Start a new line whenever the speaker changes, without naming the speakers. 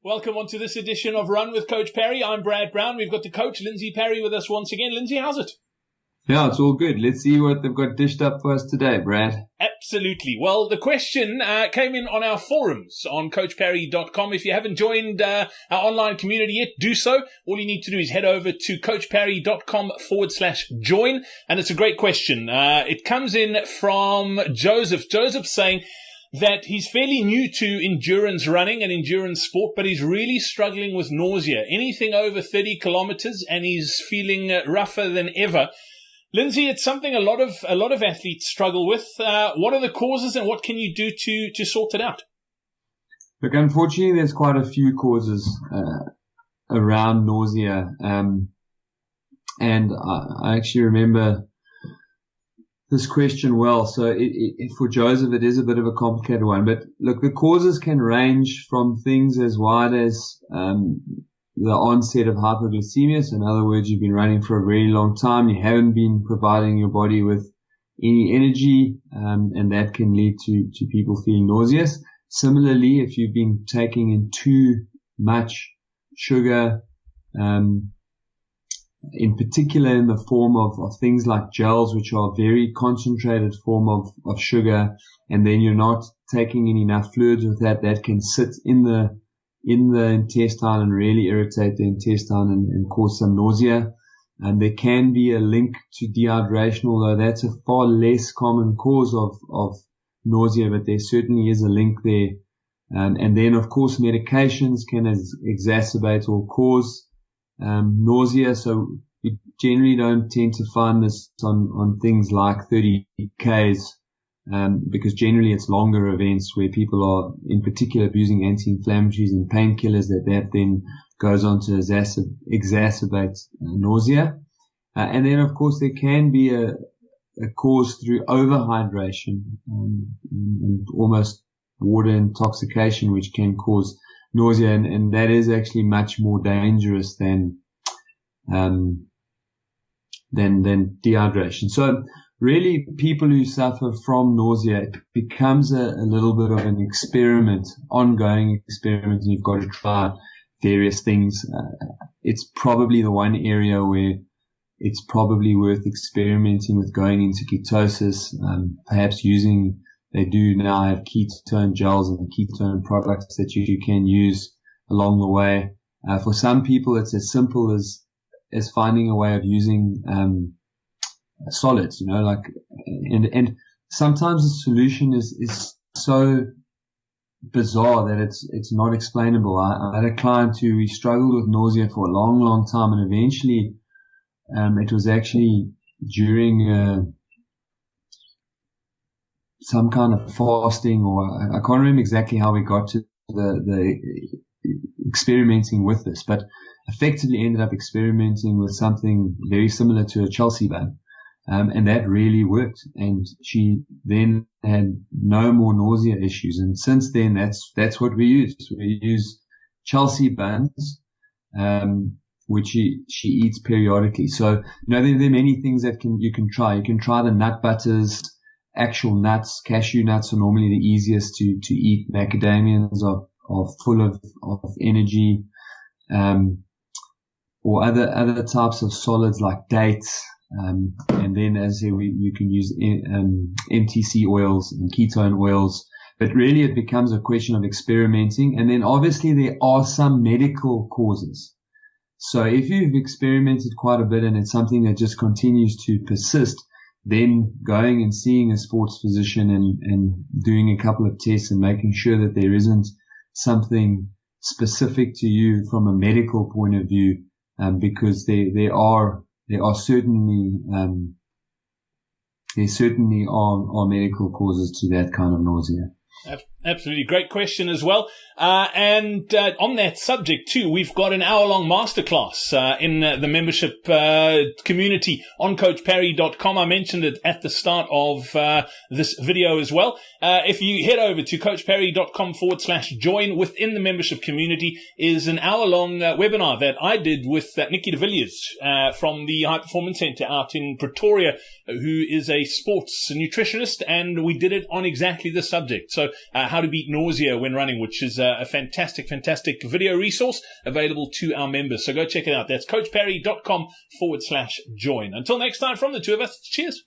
Welcome on to this edition of Run with Coach Parry. I'm Brad Brown. We've got the coach, Lindsay Parry, with us once again. Lindsay, how's it?
Yeah, it's all good. Let's see what they've got dished up for us today, Brad.
Absolutely. Well, the question came in on our forums on coachparry.com. If you haven't joined our online community yet, do so. All you need to do is head over to coachparry.com/join. And it's a great question. It comes in from Joseph. Joseph saying that he's fairly new to endurance running and endurance sport, but he's really struggling with nausea. Anything over 30 kilometers, and he's feeling rougher than ever. Lindsay, it's something a lot of athletes struggle with. What are the causes, and what can you do to sort it out?
Look, unfortunately, there's quite a few causes around nausea, and I actually remember this question well. So for Joseph, it is a bit of a complicated one. But look, the causes can range from things as wide as the onset of hypoglycemia. So in other words, you've been running for a very long time, you haven't been providing your body with any energy, and that can lead to people feeling nauseous. Similarly, if you've been taking in too much sugar, in particular in the form of things like gels, which are a very concentrated form of sugar, and then you're not taking in enough fluids with that can sit in the intestine and really irritate the intestine and cause some nausea. And there can be a link to dehydration, although that's a far less common cause of nausea, but there certainly is a link there. And then, of course, medications can exacerbate or cause nausea. So we generally don't tend to find this on things like 30 Ks, because generally it's longer events where people are in particular abusing anti-inflammatories and painkillers that then goes on to exacerbate nausea. And then, of course, there can be a cause through overhydration, and almost water intoxication, which can cause nausea, and that is actually much more dangerous than dehydration. So really, people who suffer from nausea, it becomes a little bit of an experiment, ongoing experiment, and you've got to try various things. It's probably the one area where it's probably worth experimenting with going into ketosis, perhaps they do now have ketone gels and ketone products that you can use along the way. For some people, it's as simple as finding a way of using solids, and sometimes the solution is so bizarre that it's not explainable. I had a client who struggled with nausea for a long, long time, and eventually it was actually during some kind of fasting, or I can't remember exactly how we got to the experimenting with this, but effectively ended up experimenting with something very similar to a Chelsea bun. And that really worked. And she then had no more nausea issues. And since then, that's what we use. We use Chelsea buns, which she eats periodically. So, there are many things that you can try. You can try the nut butters. Actual nuts, cashew nuts are normally the easiest to eat. Macadamians are full of energy, or other types of solids like dates. And then, as I say, you can use MTC oils and ketone oils. But really, it becomes a question of experimenting. And then, obviously, there are some medical causes. So if you've experimented quite a bit and it's something that just continues to persist, then going and seeing a sports physician and doing a couple of tests and making sure that there isn't something specific to you from a medical point of view, because there certainly are medical causes to that kind of nausea.
Absolutely. Great question as well. And on that subject too, we've got an hour-long masterclass in the membership community on coachparry.com. I mentioned it at the start of this video as well. If you head over to coachparry.com/join, within the membership community is an hour-long webinar that I did with Nikki de Villiers from the High Performance Center out in Pretoria, who is a sports nutritionist, and we did it on exactly this subject. So How to Beat Nausea When Running, which is a fantastic video resource available to our members. So go check it out. That's coachparry.com/join. Until next time, from the two of us, cheers.